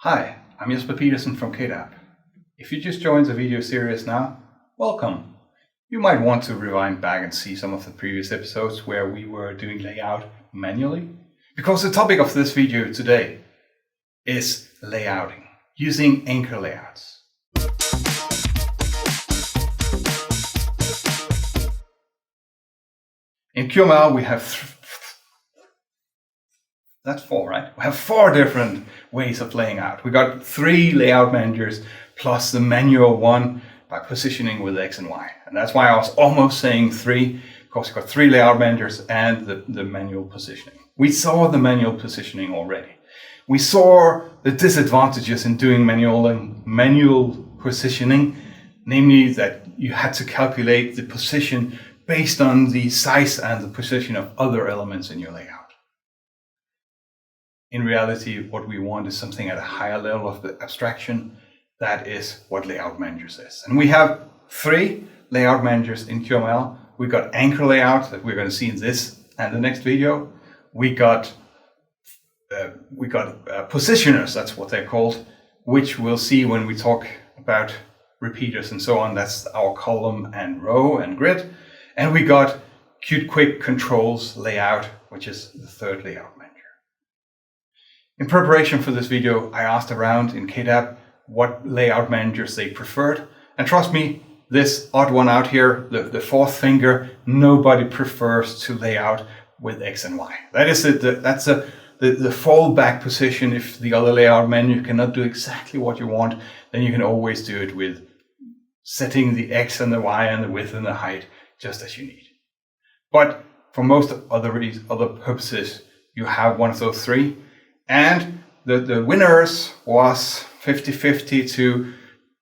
Hi, I'm Jesper Petersen from KDAB. If you just joined the video series now, welcome. You might want to rewind back and see some of the previous episodes where we were doing layout manually, because the topic of this video today is layouting, using anchor layouts. In QML we have that's four, right? We have four different ways of laying out. We got 3 layout managers plus the manual one by positioning with X and Y. And that's why I was almost saying 3, because we've got 3 layout managers and the manual positioning. We saw the manual positioning already. We saw the disadvantages in doing manual positioning, namely that you had to calculate the position based on the size and the position of other elements in your layout. In reality, what we want is something at a higher level of abstraction. That is what layout managers is. And we have 3 layout managers in QML. We got anchor layout that we're going to see in this and the next video. We got positioners, that's what they're called, which we'll see when we talk about repeaters and so on. That's our column and row and grid. And we got Quick controls layout, which is the 3rd layout manager. In preparation for this video, I asked around in KDAB what layout managers they preferred. And trust me, this odd one out here, the 4th finger, nobody prefers to lay out with X and Y. That is that's the fallback position. If the other layout manager cannot do exactly what you want, then you can always do it with setting the X and the Y and the width and the height just as you need. But for most other purposes, you have one of those 3. And the winners was 50-50 to,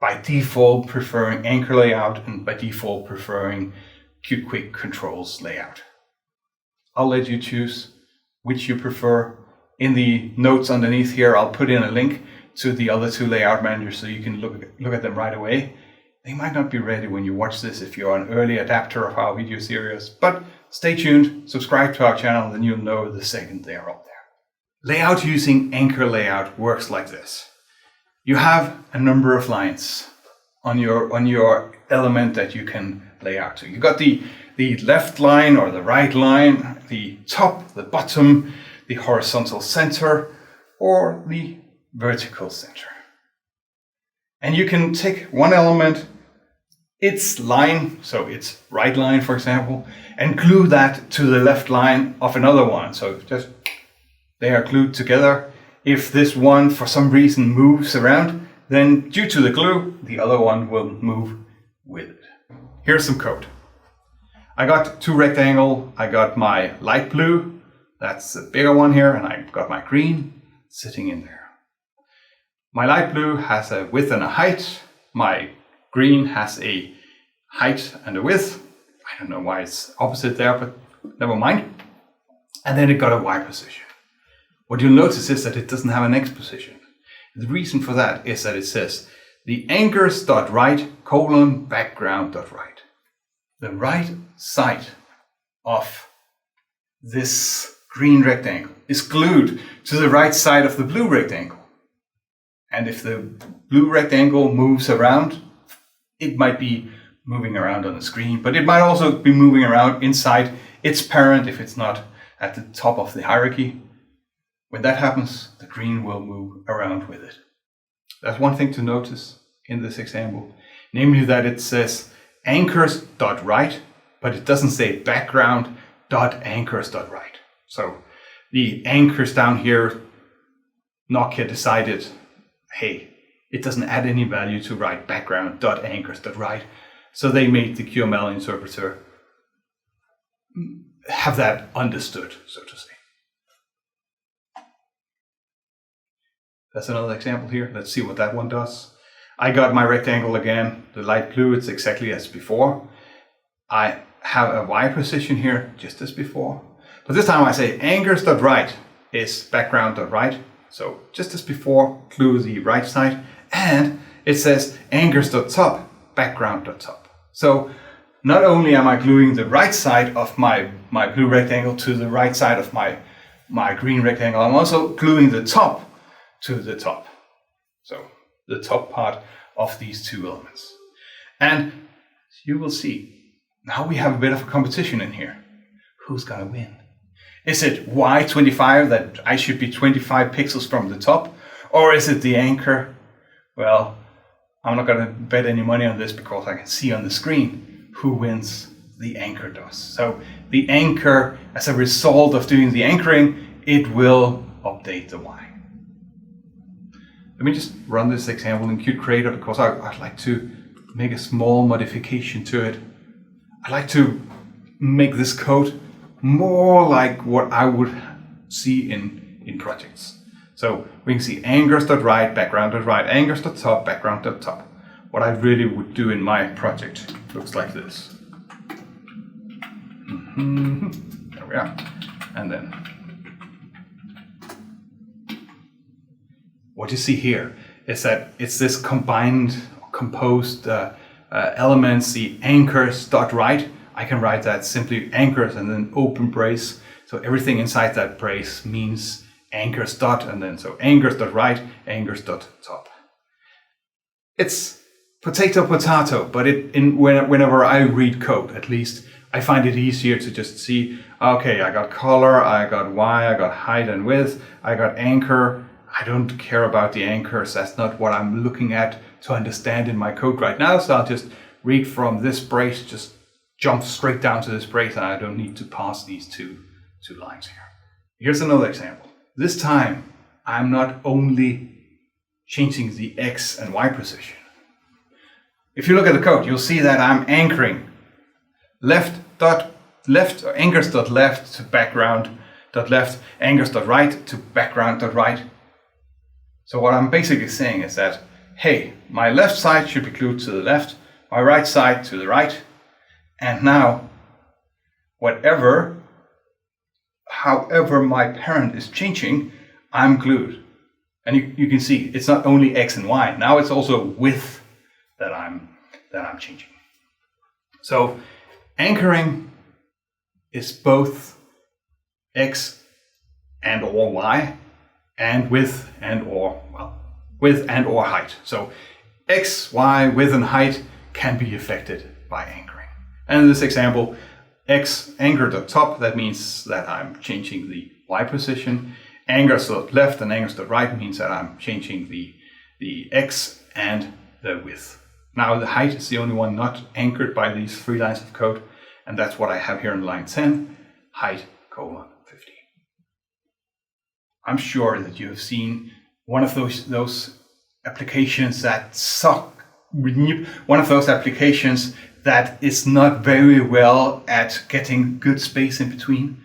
by default, preferring anchor layout and by default preferring Quick controls layout. I'll let you choose which you prefer. In the notes underneath here, I'll put in a link to the other 2 layout managers so you can look at them right away. They might not be ready when you watch this if you're an early adapter of our video series, but stay tuned, subscribe to our channel, then you'll know the second they are up there. Layout using anchor layout works like this. You have a number of lines on your element that you can lay out to. You got the left line or the right line, the top, the bottom, the horizontal center, or the vertical center. And you can take one element, its line, so its right line, for example, and glue that to the left line of another one. So just they are glued together. If this one for some reason moves around, then due to the glue, the other one will move with it. Here's some code. I got 2 rectangle. I got my light blue, that's the bigger one here, and I got my green sitting in there. My light blue has a width and a height. My green has a height and a width. I don't know why it's opposite there, but never mind. And then it got a Y position. What you'll notice is that it doesn't have an X position. The reason for that is that it says the anchors.right : background.right. The right side of this green rectangle is glued to the right side of the blue rectangle. And if the blue rectangle moves around, it might be moving around on the screen, but it might also be moving around inside its parent if it's not at the top of the hierarchy. When that happens, the green will move around with it. That's one thing to notice in this example, namely that it says anchors.right, but it doesn't say background.anchors.right. So the anchors down here, Nokia decided, hey, it doesn't add any value to write background.anchors.right. So they made the QML interpreter have that understood, so to say. That's another example here. Let's see what that one does. I got my rectangle again, the light blue, it's exactly as before. I have a Y position here, just as before. But this time I say anchors.right is background.right. So just as before, glue the right side. And it says anchors.top, background.top. So not only am I gluing the right side of my blue rectangle to the right side of my green rectangle, I'm also gluing the top to the top. So the top part of these two elements. And you will see, now we have a bit of a competition in here. Who's gonna win? Is it Y25 that I should be 25 pixels from the top? Or is it the anchor? Well, I'm not gonna bet any money on this because I can see on the screen who wins. The anchor does. So the anchor, as a result of doing the anchoring, it will update the Y. Let me just run this example in Qt Creator because I'd like to make a small modification to it. I'd like to make this code more like what I would see in projects. So we can see anchors.right, background.right, anchors.top, background.top. What I really would do in my project looks like this. There we are. And then what you see here is that it's this combined, composed elements, the anchors.right. I can write that simply anchors and then open brace. So everything inside that brace means anchors dot, and then so anchors.right, anchors.top. It's potato, but whenever I read code, at least, I find it easier to just see, okay, I got color, I got Y, I got height and width, I got anchor. I don't care about the anchors. That's not what I'm looking at to understand in my code right now. So I'll just read from this brace, just jump straight down to this brace, and I don't need to pass these two lines here. Here's another example. This time, I'm not anching the X and Y position. If you look at the code, you'll see that I'm anchoring anchors.left to background.left, anchors.right to background.right. So what I'm basically saying is that, hey, my left side should be glued to the left, my right side to the right, and now however my parent is changing, I'm glued. And you can see it's not only X and Y, now it's also width that I'm changing. So anchoring is both X and or Y, and width and or height. So X, Y, width and height can be affected by anchoring. And in this example, X anchor.top, that means that I'm changing the Y position. Anchors.left and anchors.right means that I'm changing the X and the width. Now the height is the only one not anchored by these 3 lines of code, and that's what I have here in line 10, height, 50. I'm sure that you have seen one of those applications that suck, one of those applications that is not very well at getting good space in between.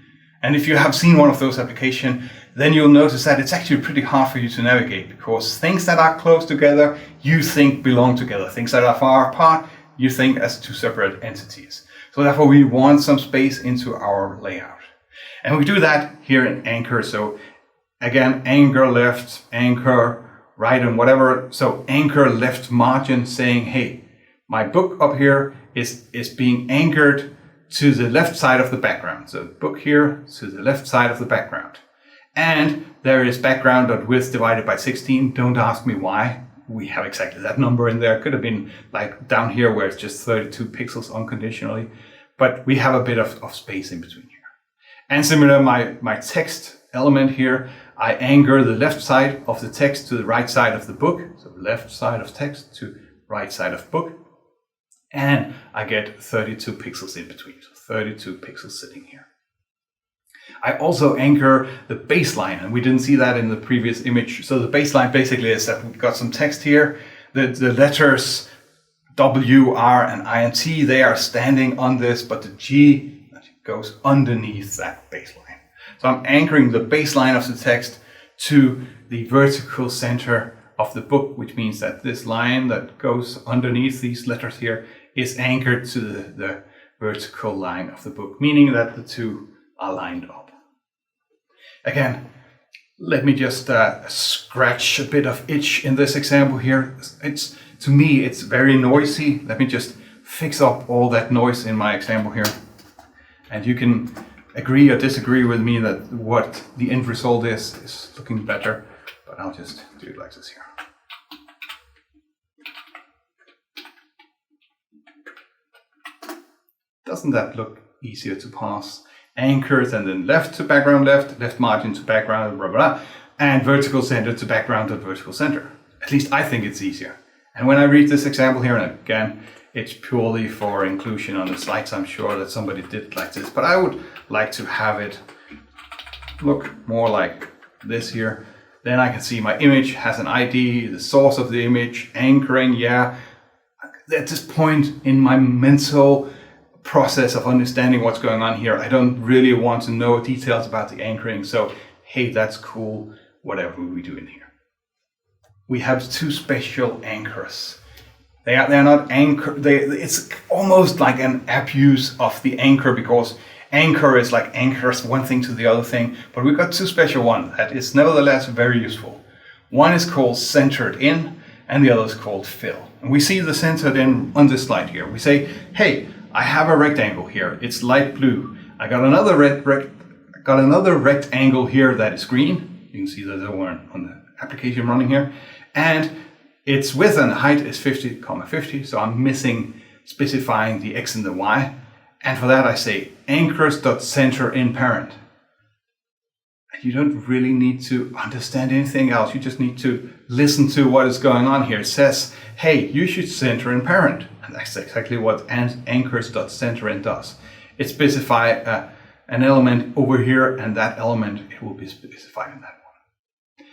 And if you have seen one of those applications, then you'll notice that it's actually pretty hard for you to navigate, because things that are close together, you think belong together. Things that are far apart, you think as 2 separate entities. So therefore we want some space into our layout. And we do that here in anchor. So again, anchor left, anchor right, and whatever. So anchor left margin saying, hey, my book up here is being anchored to the left side of the background. So book here to the left side of the background. And there is background.width divided by 16. Don't ask me why. We have exactly that number in there. Could have been like down here where it's just 32 pixels unconditionally. But we have a bit of space in between here. And similar, my text element here, I anchor the left side of the text to the right side of the book. So left side of text to right side of book. And I get 32 pixels in between. So 32 pixels sitting here. I also anchor the baseline, and we didn't see that in the previous image. So the baseline basically is that we've got some text here. The letters W, R, and INT, they are standing on this, but the G goes underneath that baseline. So I'm anchoring the baseline of the text to the vertical center of the book, which means that this line that goes underneath these letters here is anchored to the vertical line of the book, meaning that the two are lined up. Again, let me just scratch a bit of itch in this example here. To me, it's very noisy. Let me just fix up all that noise in my example here. And you can agree or disagree with me that what the end result is looking better, but I'll just do it like this here. Doesn't that look easier to parse? Anchors and then left to background left margin to background, blah, blah, blah, and vertical center to background to vertical center. At least I think it's easier. And when I read this example here, and again, it's purely for inclusion on the slides, I'm sure that somebody did like this, but I would like to have it look more like this here. Then I can see my image has an ID, the source of the image, anchoring, yeah. At this point in my mental process of understanding what's going on here, I don't really want to know details about the anchoring, so hey, that's cool, whatever we do in here. We have two special anchors. They're not anchor. It's almost like an abuse of the anchor, because anchor is like anchors one thing to the other thing, but we've got two special ones that is nevertheless very useful. One is called centered in, and the other is called fill. And we see the centered in on this slide here. We say, hey, I have a rectangle here. It's light blue. I got another rectangle here that is green. You can see there's one on the application running here, and its width and height is 50, 50. So I'm missing specifying the x and the y. And for that I say anchors.center in parent. You don't really need to understand anything else. You just need to listen to what is going on here. It says, hey, you should center in parent. And that's exactly what anchors.center in does. It specifies an element over here, and that element, it will be specified in that one.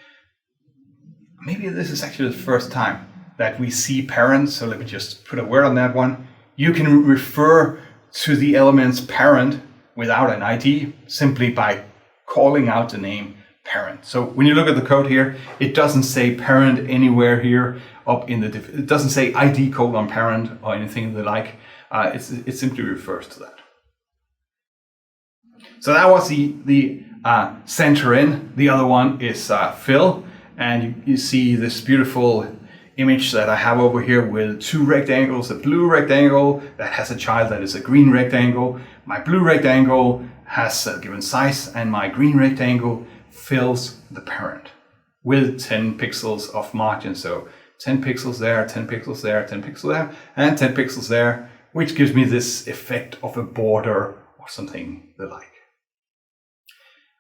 Maybe this is actually the first time that we see parent. So let me just put a word on that one. You can refer to the element's parent without an ID simply by calling out the name parent. So when you look at the code here, it doesn't say parent anywhere here up in the it doesn't say ID colon parent or anything the like. It simply refers to that. So that was the center in. The other one is fill, and you see this beautiful image that I have over here with two rectangles, a blue rectangle that has a child that is a green rectangle. My blue rectangle has a given size, and my green rectangle fills the parent with 10 pixels of margin. So 10 pixels there, 10 pixels there, 10 pixels there, and 10 pixels there, which gives me this effect of a border or something the like.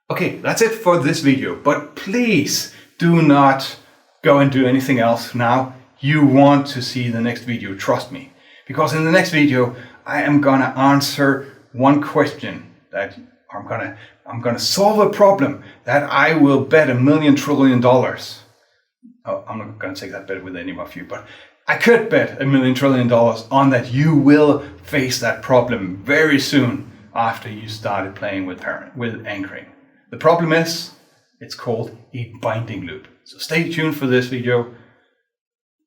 Okay, that's it for this video, but please do not go and do anything else now. You want to see the next video, trust me. Because in the next video, I am gonna answer one question that I'm gonna solve a problem that I will bet $1 million trillion. Oh, I'm not gonna take that bet with any of you, but I could bet $1 million trillion on that you will face that problem very soon after you started playing with anchoring. The problem is, it's called a binding loop. So stay tuned for this video.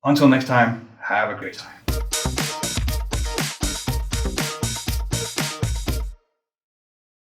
Until next time, have a great time.